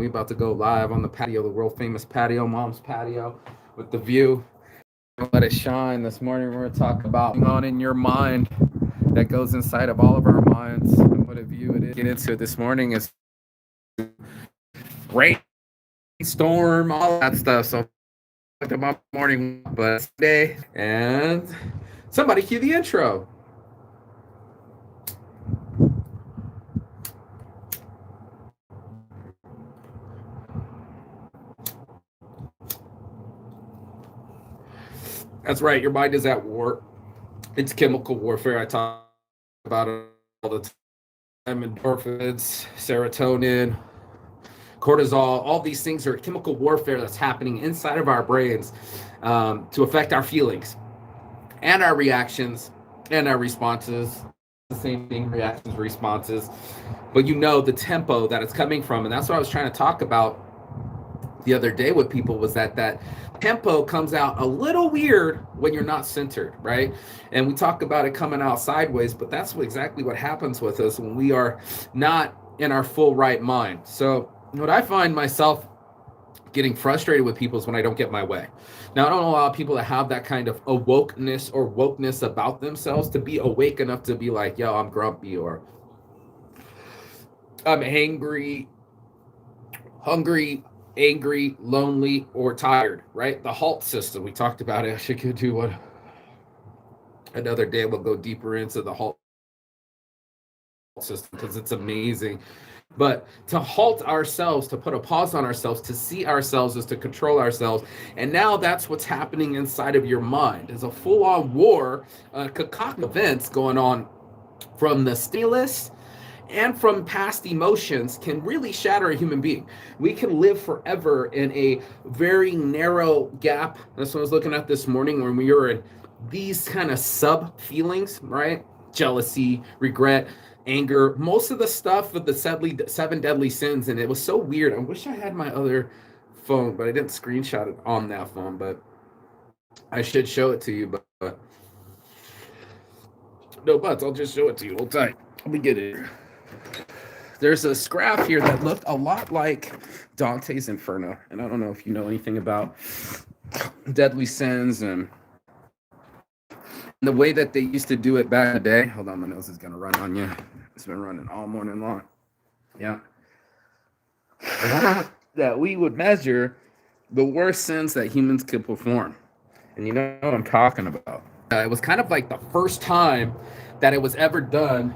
We about to go live on the patio, the world famous patio, mom's patio, with the view. Let it shine. This morning we're gonna talk about what's on in your mind that goes inside of all of our minds and what a view it is. Get into it this morning is rainstorm, all that stuff. So to my morning bus day, and somebody cue the intro. That's right, your mind is at war. It's chemical warfare. I talk about it all the time. Endorphins, serotonin, cortisol, all these things are chemical warfare that's happening inside of our brains to affect our feelings and our reactions and our responses. The same thing, reactions, responses. But you know the tempo that it's coming from. And that's what I was trying to talk about the other day with people, was that tempo comes out a little weird when you're not centered, right? And we talk about it coming out sideways, but that's exactly what happens with us when we are not in our full right mind. So what I find myself getting frustrated with people is when I don't get my way. Now, I don't allow people to have that kind of awokeness or wokeness about themselves to be awake enough to be like, yo, I'm grumpy, or I'm angry, hungry, angry, lonely, or tired, right? The HALT system. We talked about it. I should do one another day. We'll go deeper into the HALT system because it's amazing. But to halt ourselves, to put a pause on ourselves, to see ourselves is to control ourselves. And now that's what's happening inside of your mind. There's a full-on war, cacophony of events going on from the stimulus and from past emotions can really shatter a human being. We can live forever in a very narrow gap. That's what I was looking at this morning when we were in these kind of sub feelings, right? Jealousy, regret, anger, most of the stuff with the seven deadly sins. And it was so weird. I wish I had my other phone, but I didn't screenshot it on that phone, but I should show it to you. But no buts, I'll just show it to you. Hold tight. Let me get it. There's a graph here that looked a lot like Dante's Inferno. And I don't know if you know anything about deadly sins and the way that they used to do it back in the day. Hold on, my nose is going to run on you. It's been running all morning long. Yeah. That we would measure the worst sins that humans could perform. And you know what I'm talking about. It was kind of like the first time that it was ever done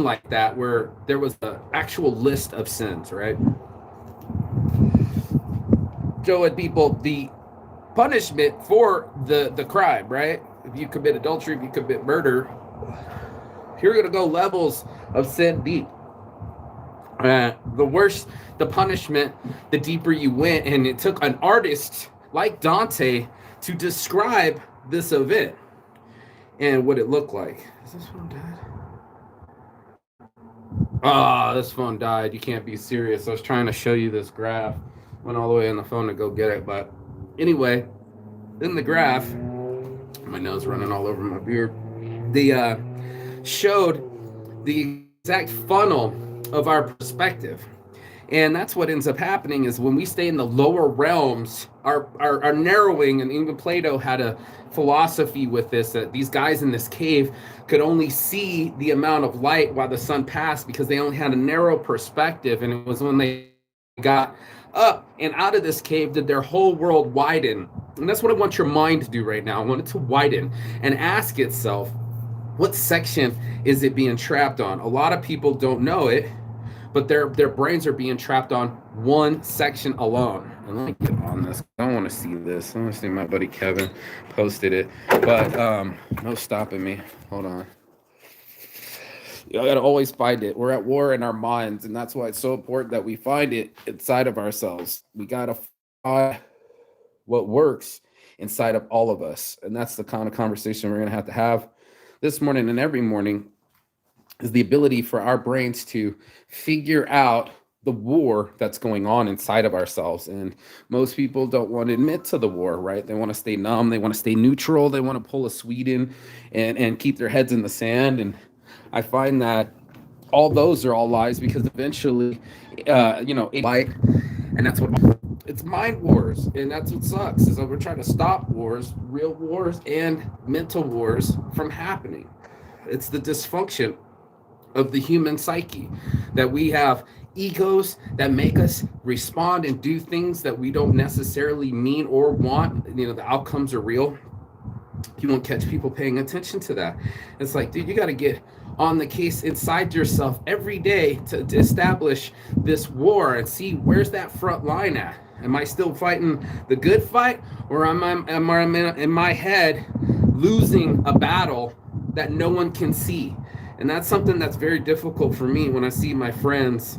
like that, where there was an actual list of sins, right? Show it people the punishment for the crime, right? If you commit adultery, if you commit murder, you're going to go levels of sin deep. The worse the punishment, the deeper you went. And it took an artist like Dante to describe this event and what it looked like. Is this phone dead? This phone died. You can't be serious. I was trying to show you this graph. Went all the way on the phone to go get it. But anyway, in the graph, my nose running all over my beard, they showed the exact funnel of our perspective. And that's what ends up happening is when we stay in the lower realms, our narrowing, and even Plato had a philosophy with this, that these guys in this cave could only see the amount of light while the sun passed because they only had a narrow perspective. And it was when they got up and out of this cave did their whole world widen. And that's what I want your mind to do right now. I want it to widen and ask itself, what section is it being trapped on? A lot of people don't know it, but their brains are being trapped on one section alone. And let me get on this. I don't want to see this. I want to see my buddy Kevin posted it. But no stopping me. Hold on. You got to always find it. We're at war in our minds, and that's why it's so important that we find it inside of ourselves. We got to find what works inside of all of us. And that's the kind of conversation we're going to have this morning and every morning, is the ability for our brains to figure out the war that's going on inside of ourselves. And most people don't want to admit to the war, right? They want to stay numb. They want to stay neutral. They want to pull a Sweden and keep their heads in the sand. And I find that all those are all lies, because eventually light, and that's what it's mind wars, and that's what sucks is that we're trying to stop wars, real wars and mental wars from happening. It's the dysfunction of the human psyche that we have egos that make us respond and do things that we don't necessarily mean or want. The outcomes are real. You won't catch people paying attention to that. It's like, dude, you got to get on the case inside yourself every day to establish this war and see where's that front line at. Am I still fighting the good fight, or am I in my head losing a battle that no one can see? And that's something that's very difficult for me when I see my friends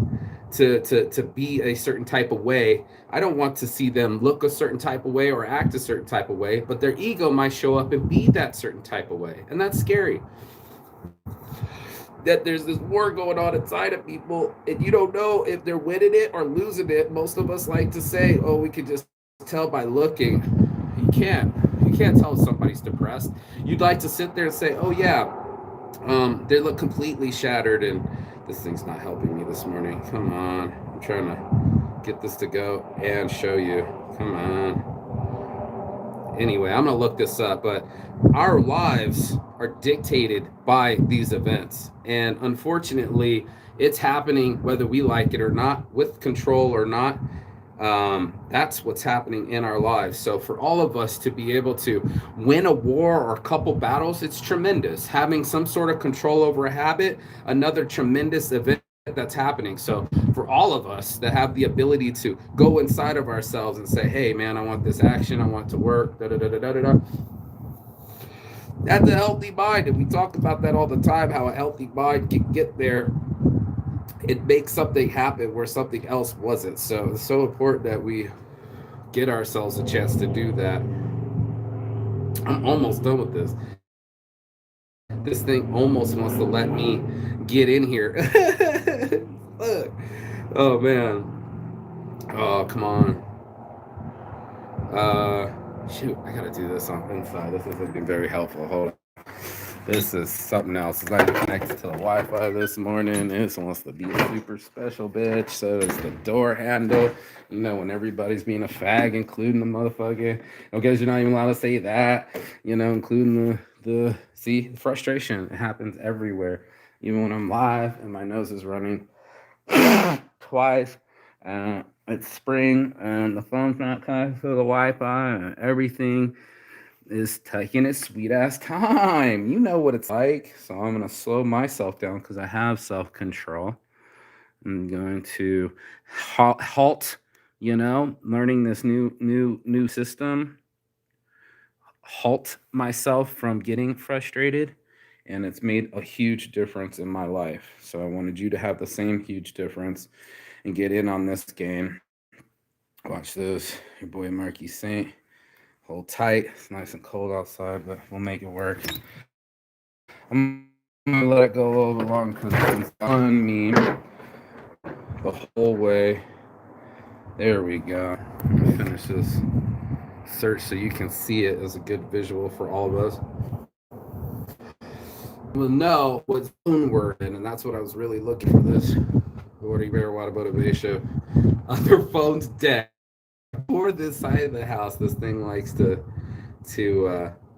to be a certain type of way. I don't want to see them look a certain type of way or act a certain type of way, but their ego might show up and be that certain type of way. And that's scary. That there's this war going on inside of people, and you don't know if they're winning it or losing it. Most of us like to say, oh, we can just tell by looking. You can't. You can't tell if somebody's depressed. You'd like to sit there and say, oh, yeah, they look completely shattered, and this thing's not helping me this morning. Come on. I'm trying to get this to go and show you. Come on. Anyway, I'm going to look this up, but our lives are dictated by these events. And unfortunately, it's happening whether we like it or not, with control or not. That's what's happening in our lives. So for all of us to be able to win a war or a couple battles, it's tremendous. Having some sort of control over a habit, another tremendous event that's happening. So for all of us that have the ability to go inside of ourselves and say, hey man, I want this action, I want to work, that's a healthy mind. And we talk about that all the time, how a healthy mind can get there. It makes something happen where something else wasn't. So it's so important that we get ourselves a chance to do that. I'm almost done with this. This thing almost wants to let me get in here. Look. Oh man. Oh, come on. Shoot, I gotta do this on inside. This isn't being very helpful. Hold on. This is something else. It's not connected to the Wi-Fi this morning. This wants to be a super special bitch. So it's the door handle. When everybody's being a fag, including the motherfucker. Okay, you're not even allowed to say that. Including the frustration. It happens everywhere. Even when I'm live and my nose is running twice. It's spring and the phone's not connected to the Wi-Fi and everything is taking its sweet ass time. You know what it's like. So I'm going to slow myself down because I have self-control. I'm going to halt, learning this new system. Halt myself from getting frustrated. And it's made a huge difference in my life. So I wanted you to have the same huge difference and get in on this game. Watch this. Your boy Marquis Saint. Hold tight. It's nice and cold outside, but we'll make it work. I'm gonna let it go a little bit long because it's on me the whole way. There we go. I'm gonna finish this search so you can see it as a good visual for all of us. We'll know what's phone word in, and that's what I was really looking for this. Other phone's dead. For this side of the house, this thing likes to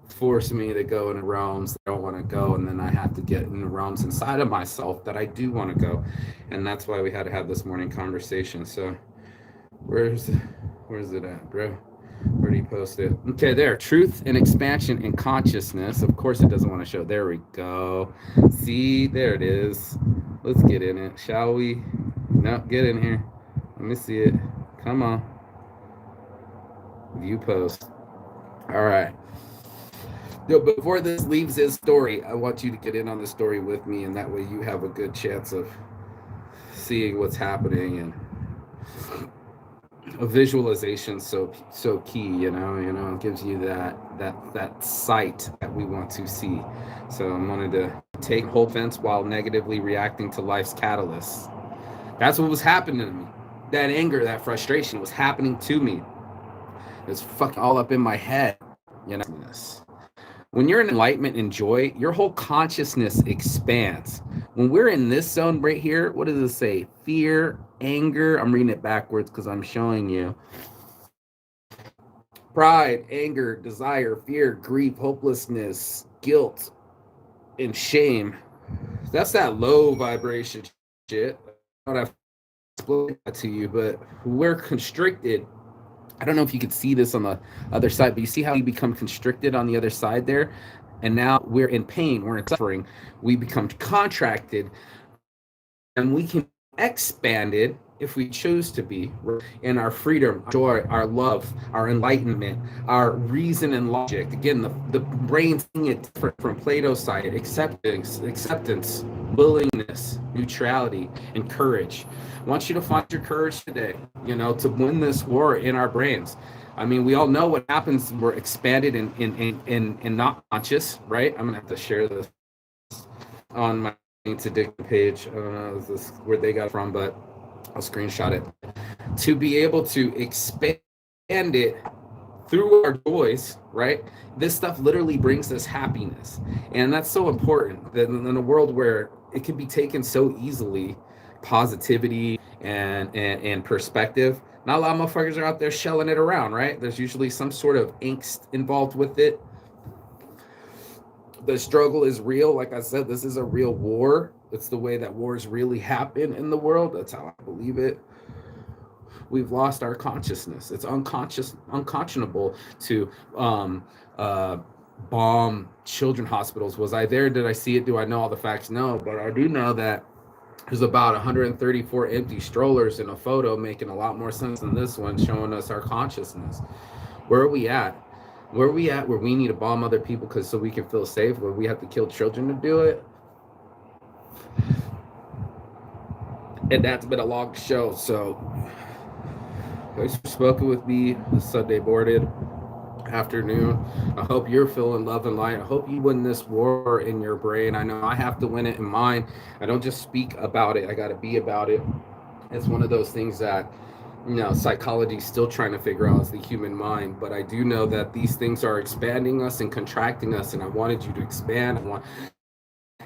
force me to go into realms I don't want to go, and then I have to get into realms inside of myself that I do want to go, and that's why we had to have this morning conversation. So where's it at, bro? Where do you post it? Okay, there. Truth and expansion in consciousness. Of course it doesn't want to show. There we go. See, there it is. Let's get in it, shall we? No, get in here. Let me see it. Come on. View post. All right. Before this leaves his story, I want you to get in on the story with me, and that way you have a good chance of seeing what's happening. And a visualization so key, it gives you that sight that we want to see. So I wanted to take whole fence while negatively reacting to life's catalysts. That's what was happening to me. That anger, that frustration was happening to me. It's fucking all up in my head, When you're in enlightenment and joy, your whole consciousness expands. When we're in this zone right here, what does it say? Fear, anger. I'm reading it backwards because I'm showing you. Pride, anger, desire, fear, grief, hopelessness, guilt, and shame. That's that low vibration shit. I don't have to explain that to you, but we're constricted. I don't know if you could see this on the other side, but you see how you become constricted on the other side there? And now we're in pain, we're in suffering. We become contracted, and we can expand it if we choose to be in our freedom, our joy, our love, our enlightenment, our reason and logic. Again, the brain seeing it different from Plato's side: acceptance, willingness, neutrality, and courage. I want you to find your courage today, to win this war in our brains. I mean, we all know what happens. We're expanded and not conscious, right? I'm gonna have to share this on my addiction page. I don't know if this is where they got it from, but I'll screenshot it. To be able to expand it through our joys, right? This stuff literally brings us happiness. And that's so important that in a world where it can be taken so easily, positivity and perspective. Not a lot of motherfuckers are out there shelling it around, right? There's usually some sort of angst involved with it. The struggle is real. Like I said, this is a real war. It's the way that wars really happen in the world. That's how I believe it. We've lost our consciousness. It's unconscionable to bomb children's hospitals. Was I there? Did I see it? Do I know all the facts? No, but I do know that there's about 134 empty strollers in a photo, making a lot more sense than this one, showing us our consciousness. Where are we at? Where are we at where we need to bomb other people so we can feel safe, where we have to kill children to do it? And that's been a long show. So thanks for spoken with me this Sunday morning afternoon. I hope you're feeling love and light. I hope you win this war in your brain. I know I have to win it in mine. I don't just speak about it. I got to be about it. It's one of those things that, psychology is still trying to figure out, is the human mind. But I do know that these things are expanding us and contracting us. And I wanted you to expand. I want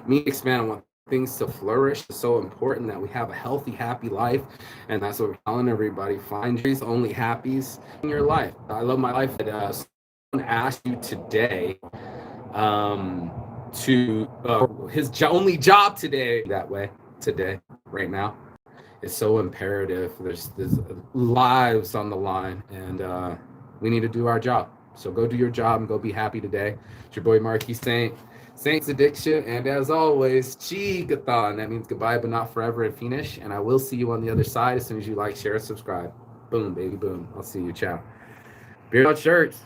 me to expand. I want things to flourish. It's so important that we have a healthy, happy life. And that's what we're telling everybody. Find your only happies in your life. I love my life. Someone asked you today to his only job today, right now. It's so imperative. There's lives on the line, and we need to do our job. So go do your job and go be happy today. It's your boy Marquis Saints Addiction, and as always, Chigathon. That means goodbye, but not forever and finish. And I will see you on the other side as soon as you like, share, subscribe. Boom, baby, boom. I'll see you. Ciao. Beard on shirts.